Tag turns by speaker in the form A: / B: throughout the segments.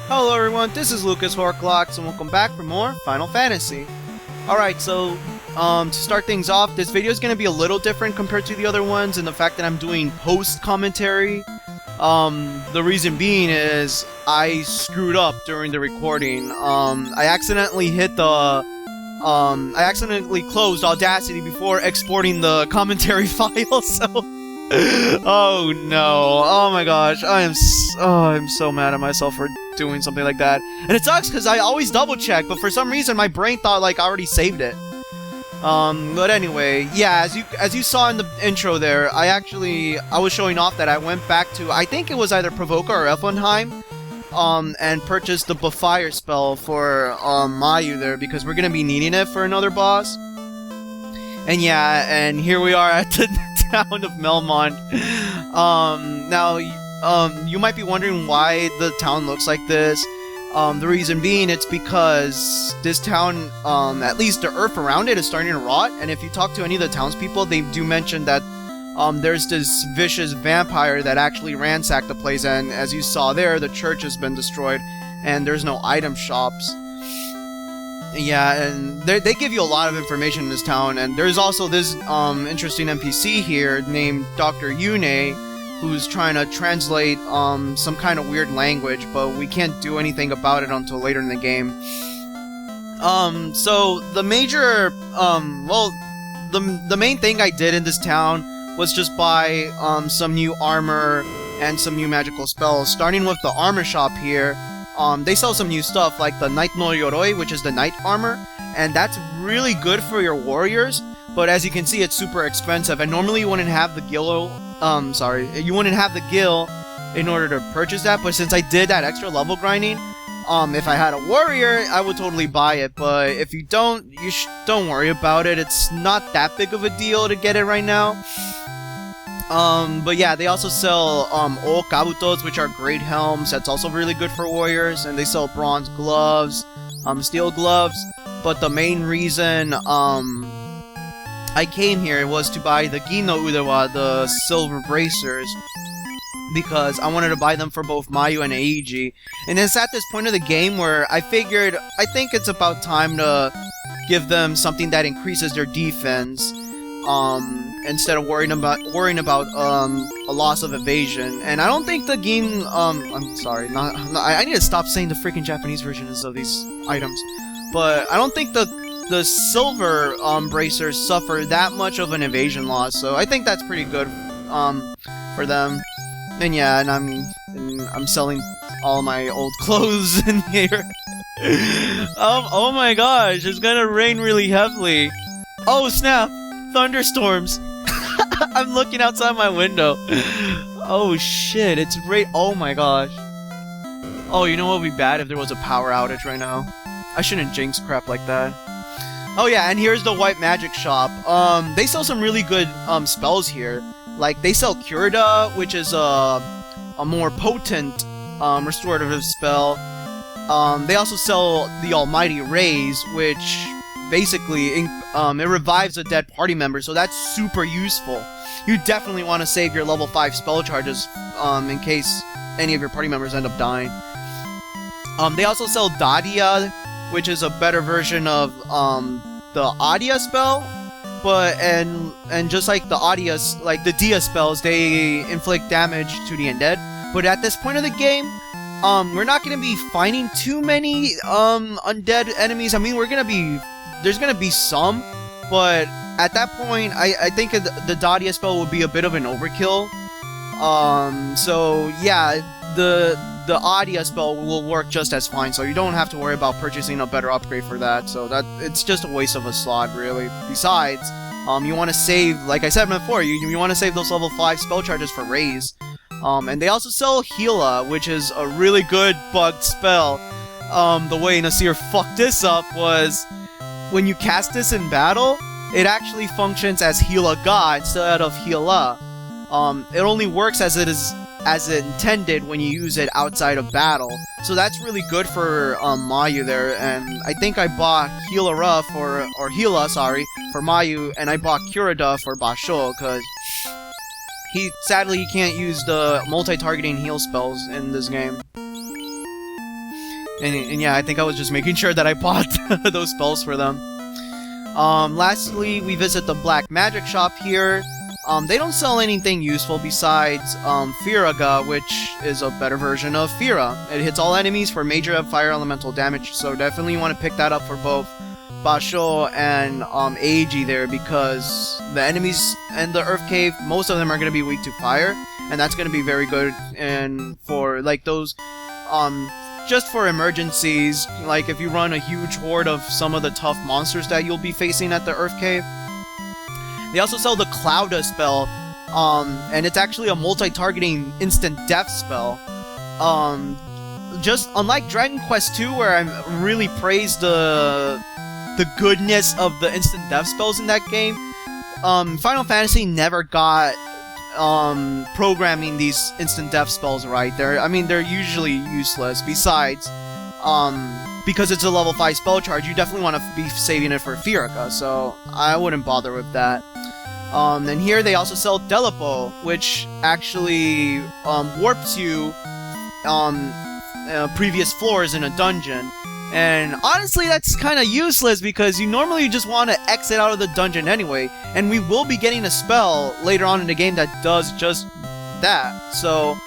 A: Hello everyone, this is Lucas Horclocks and welcome back for more Final Fantasy. Alright, so to start things off, this video is going to be a little different compared to the other ones in the fact that I'm doing post-commentary. The reason being is I screwed up during the recording. I accidentally closed Audacity before exporting the commentary file, so... Oh no, oh my gosh, I'm so mad at myself for doing something like that. And it sucks because I always double check, but for some reason my brain thought like I already saved it. But anyway, yeah, as you saw in the intro there, I was showing off that I went back to, I think it was either Provoka or Elfenheim, and purchased the Befire spell for Mayu there because we're gonna be needing it for another boss. And yeah, and here we are at the town of Melmond. Now, you might be wondering why the town looks like this. The reason being, it's because this town, at least the earth around it is starting to rot, and if you talk to any of the townspeople, they do mention that there's this vicious vampire that actually ransacked the place, and as you saw there, the church has been destroyed, and there's no item shops. Yeah, and they give you a lot of information in this town, and there's also this interesting NPC here named Dr. Yune, who's trying to translate some kind of weird language, but we can't do anything about it until later in the game. So the major, the main thing I did in this town was just buy some new armor and some new magical spells, starting with the armor shop here. They sell some new stuff like the Night no Yoroi, which is the night armor, and that's really good for your warriors, but as you can see, it's super expensive, and normally you wouldn't have the gil, in order to purchase that, but since I did that extra level grinding, if I had a warrior, I would totally buy it, but if you don't, don't worry about it, it's not that big of a deal to get it right now. But yeah, they also sell, old kabutos, which are great helms, that's also really good for warriors, and they sell bronze gloves, steel gloves, but the main reason, I came here was to buy the Gino Udewa, the silver bracers, because I wanted to buy them for both Mayu and Eiji, and it's at this point of the game where I figured, I think it's about time to give them something that increases their defense, instead of worrying about a loss of evasion. And I don't think the Gin, I'm sorry, I need to stop saying the freaking Japanese versions of these items, but I don't think the silver bracers suffer that much of an evasion loss, so I think that's pretty good for them. And yeah, and I'm selling all my old clothes in here. Oh my gosh, it's gonna rain really heavily. Oh snap! Thunderstorms! I'm looking outside my window. Oh shit, it's rain. Oh my gosh. Oh, you know what would be bad if there was a power outage right now? I shouldn't jinx crap like that. Oh yeah, and here's the white magic shop. They sell some really good spells here. Like, they sell Kurida, which is a more potent restorative spell. They also sell the Almighty Raise, which basically it revives a dead party member, so that's super useful. You definitely want to save your level 5 spell charges in case any of your party members end up dying. They also sell Dadia, which is a better version of the Adia spell, but and just like the Adia, like the Dia spells, they inflict damage to the undead. But at this point of the game, we're not gonna be finding too many undead enemies. I mean, there's gonna be some, but at that point, I think the Dadia spell would be a bit of an overkill. So yeah, the Adia spell will work just as fine, so you don't have to worry about purchasing a better upgrade for that, so it's just a waste of a slot, really. Besides, you want to save, like I said before, you want to save those level 5 spell charges for Raise. And they also sell Heala, which is a really good bugged spell. The way Nasir fucked this up was, when you cast this in battle, it actually functions as Heala God instead of Heala. It only works as it intended when you use it outside of battle. So that's really good for Mayu there, and I think I bought Heala for Mayu, and I bought Kurida for Basho, because sadly he can't use the multi-targeting heal spells in this game. And yeah, I think I was just making sure that I bought those spells for them. Lastly, we visit the black magic shop here. They don't sell anything useful besides Firaga, which is a better version of Fira. It hits all enemies for major fire elemental damage, so definitely you want to pick that up for both Basho and Eiji there, because the enemies in the Earth Cave, most of them are going to be weak to fire, and that's going to be very good. And for like those, just for emergencies, like if you run a huge horde of some of the tough monsters that you'll be facing at the Earth Cave. They also sell the Clouda spell, and it's actually a multi-targeting instant death spell. Just unlike Dragon Quest II, where I really praised the goodness of the instant death spells in that game, Final Fantasy never got programming these instant death spells right. They're usually useless. Besides, because it's a level 5 spell charge, you definitely want to be saving it for Firaga, so I wouldn't bother with that. And here they also sell Delipo, which actually warps you previous floors in a dungeon. And honestly, that's kind of useless because you normally just want to exit out of the dungeon anyway, and we will be getting a spell later on in the game that does just that. So,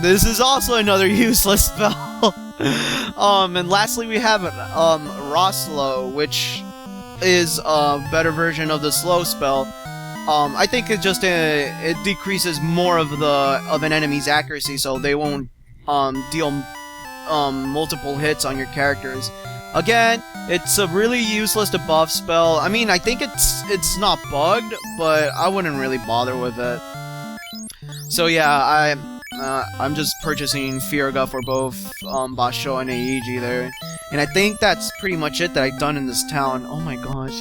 A: this is also another useless spell. And lastly, we have Roslo, which is a better version of the slow spell. I think it just it decreases more of an enemy's accuracy, so they won't deal multiple hits on your characters. Again, it's a really useless debuff spell. I mean, I think it's not bugged, but I wouldn't really bother with it. So yeah, I'm just purchasing Firaga for both Basho and Eiji there. And I think that's pretty much it that I've done in this town. Oh my gosh.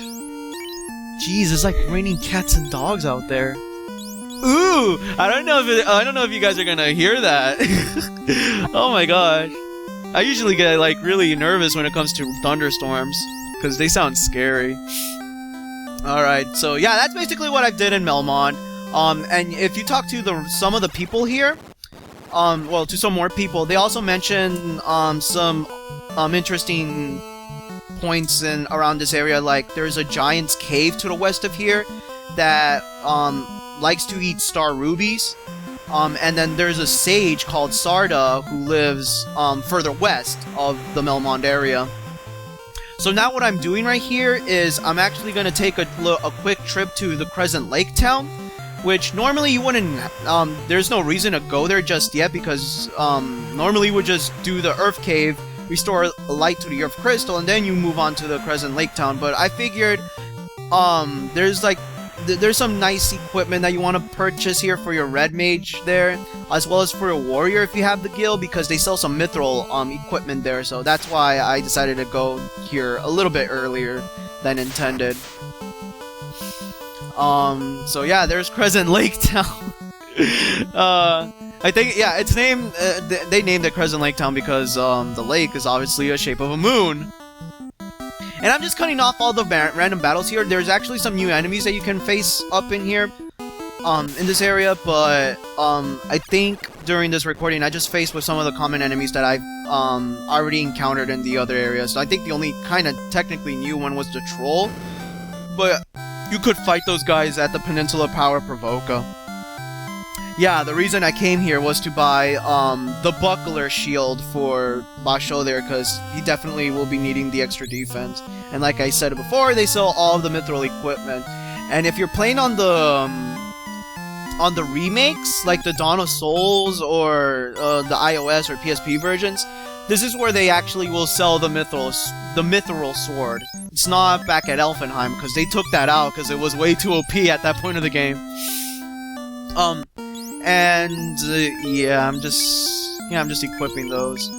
A: Jeez, it's like raining cats and dogs out there. Ooh! I don't know if you guys are gonna hear that. Oh my gosh. I usually get like really nervous when it comes to thunderstorms, because they sound scary. Alright, so yeah, that's basically what I did in Melmond. And if you talk to some of the people here, well, to some more people, they also mention some interesting points around this area. Like there's a giant's cave to the west of here that likes to eat star rubies, and then there's a sage called Sarda who lives further west of the Melmond area. So now what I'm doing right here is I'm actually going to take a quick trip to the Crescent Lake town, which normally you wouldn't, there's no reason to go there just yet, because normally you would just do the Earth Cave, restore light to the Earth Crystal, and then you move on to the Crescent Lake town. But I figured there's some nice equipment that you want to purchase here for your Red Mage there, as well as for a Warrior if you have the guild, because they sell some mithril equipment there. So that's why I decided to go here a little bit earlier than intended. So yeah, there's Crescent Lake Town. I think, yeah, it's named, they named it Crescent Lake Town because, the lake is obviously a shape of a moon. And I'm just cutting off all the random battles here. There's actually some new enemies that you can face up in here, in this area, but, I think during this recording I just faced with some of the common enemies that I've, already encountered in the other areas. So I think the only kind of technically new one was the Troll, but you could fight those guys at the Peninsula Power Provoca. Yeah, the reason I came here was to buy the Buckler shield for Basho there, because he definitely will be needing the extra defense. And like I said before, they sell all of the mithril equipment. And if you're playing on the remakes, like the Dawn of Souls or the iOS or PSP versions, this is where they actually will sell the mithril sword. It's not back at Elfenheim, because they took that out because it was way too OP at that point of the game. Yeah, I'm just equipping those.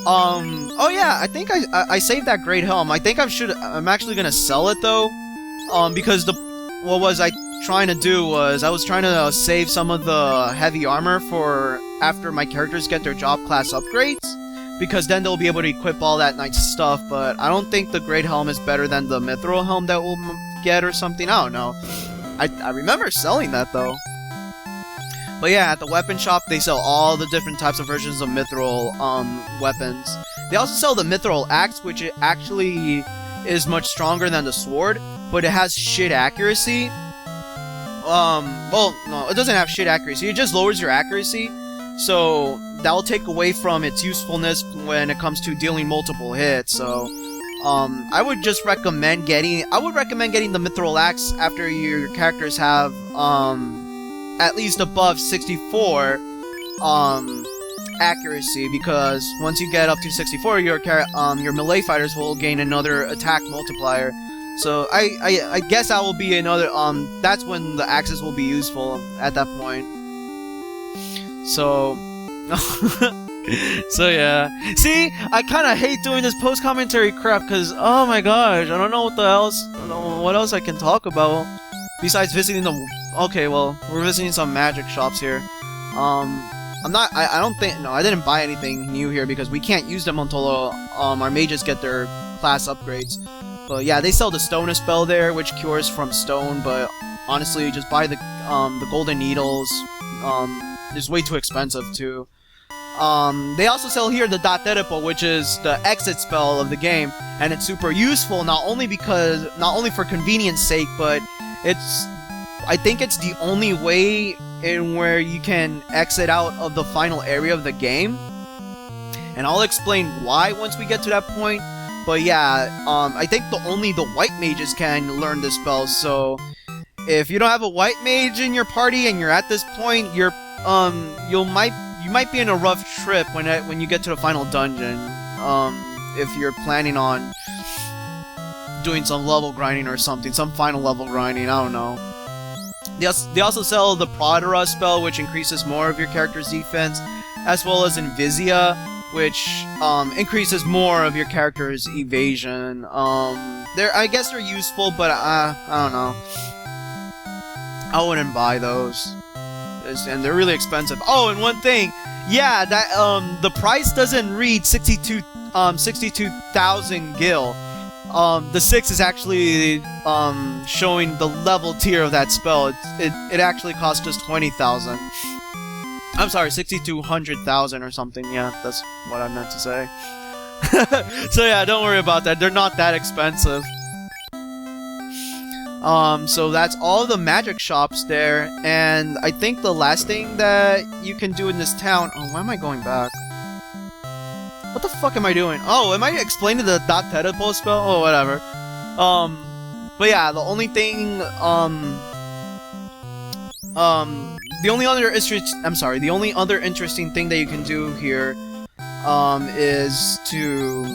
A: Oh yeah, I think I saved that Great Helm. I think I'm actually gonna sell it though, because what was I trying to do was I was trying to save some of the heavy armor for after my characters get their job class upgrades, because then they'll be able to equip all that nice stuff. But I don't think the Great Helm is better than the Mithril Helm that we'll get or something. I don't know. I remember selling that though. But yeah, at the weapon shop, they sell all the different types of versions of mithril weapons. They also sell the mithril axe, which it actually is much stronger than the sword, but it has shit accuracy. Well, no, it doesn't have shit accuracy. It just lowers your accuracy, so that will take away from its usefulness when it comes to dealing multiple hits. So, I would recommend getting the mithril axe after your characters have at least above 64 accuracy, because once you get up to 64, your melee fighters will gain another attack multiplier. So I guess that will be another that's when the axes will be useful at that point. So so yeah. See, I kind of hate doing this post-commentary crap because, oh my gosh, I don't know what what else I can talk about besides visiting the. Okay, well, we're visiting some magic shops here. I don't think, no, I didn't buy anything new here because we can't use them until our mages get their class upgrades. But yeah, they sell the Stone spell there, which cures from stone, but honestly, just buy the golden needles. It's way too expensive too. They also sell here the Daterepo, which is the exit spell of the game, and it's super useful not only for convenience sake, but I think it's the only way in where you can exit out of the final area of the game, and I'll explain why once we get to that point. But yeah, I think only the white mages can learn this spell, so if you don't have a white mage in your party and you're at this point, you might be in a rough trip when you get to the final dungeon, if you're planning on doing some level grinding or something, some final level grinding, I don't know. They also sell the Prodera spell, which increases more of your character's defense, as well as Invisia, which increases more of your character's evasion. I guess they're useful, but I don't know. I wouldn't buy those, and they're really expensive. Oh, and one thing, yeah, that the price doesn't read 62,000 gil. The 6 is actually showing the level tier of that spell. It actually costs just 20,000. I'm sorry, 6,200,000 or something. Yeah, that's what I meant to say. So yeah, don't worry about that. They're not that expensive. So that's all the magic shops there, and I think the last thing that you can do in this town. Oh, why am I going back? What the fuck am I doing? Oh, am I explaining the Daterepo spell? Oh, whatever. But yeah, the only thing, the only other interesting thing that you can do here, is to.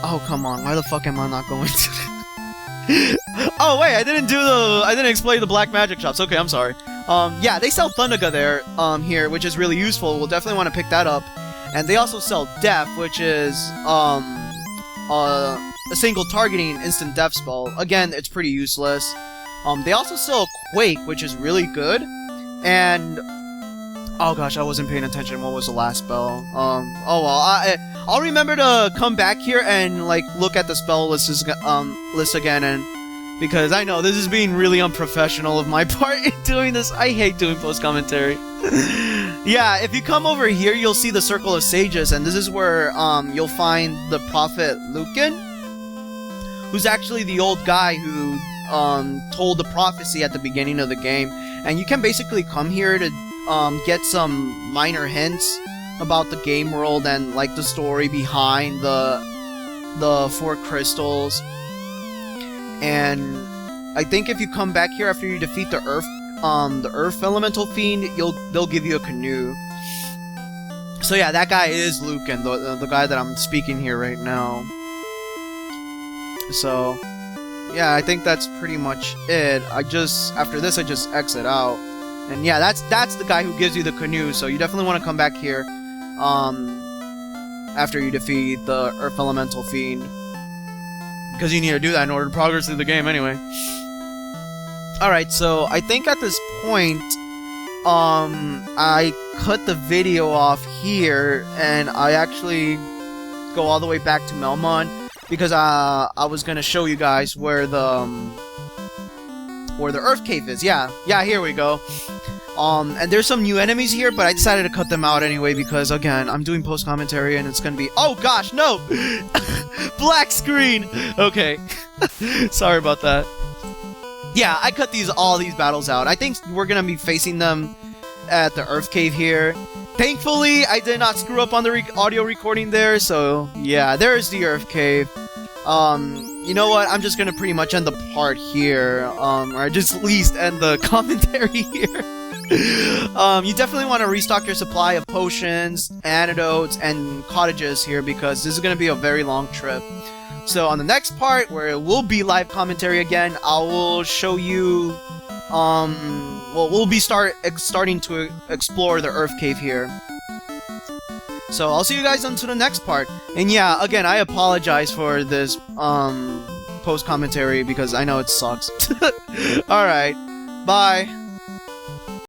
A: Oh, come on! Why the fuck am I not going to? Oh wait, I didn't explain the black magic shops. Okay, I'm sorry. Yeah, they sell Thundaga there, here, which is really useful. We'll definitely want to pick that up. And they also sell Death, which is, a single targeting instant death spell. Again, it's pretty useless. They also sell Quake, which is really good. And, oh gosh, I wasn't paying attention. What was the last spell? Oh well, I'll remember to come back here and, like, look at the spell list again, and because I know this is being really unprofessional of my part in doing this. I hate doing post-commentary. Yeah, if you come over here, you'll see the Circle of Sages, and this is where you'll find the Prophet Lucan, who's actually the old guy who told the prophecy at the beginning of the game. And you can basically come here to get some minor hints about the game world and like the story behind the 4 crystals. And I think if you come back here after you defeat the Earth Elemental Fiend, they'll give you a canoe. So yeah, that guy is Lucan, the guy that I'm speaking here right now. So yeah, I think that's pretty much it. After this I just exit out. And yeah, that's the guy who gives you the canoe, so you definitely want to come back here after you defeat the Earth Elemental Fiend, because you need to do that in order to progress through the game anyway. Alright, so I think at this point, I cut the video off here, and I actually go all the way back to Melmon, because I was gonna show you guys where the Earth Cave is. Yeah, here we go. And there's some new enemies here, but I decided to cut them out anyway because, again, I'm doing post-commentary and it's gonna be... Oh, gosh, no! Black screen! Okay. Sorry about that. Yeah, I cut all these battles out. I think we're gonna be facing them at the Earth Cave here. Thankfully, I did not screw up on the audio recording there, so yeah, there's the Earth Cave. You know what? I'm just gonna pretty much end the part here, or just at least end the commentary here. You definitely want to restock your supply of potions, antidotes, and cottages here because this is gonna be a very long trip. So on the next part, where it will be live commentary again, I will show you, well, we'll be starting to explore the Earth Cave here. So I'll see you guys until the next part. And yeah, again, I apologize for this, post-commentary because I know it sucks. Alright, bye.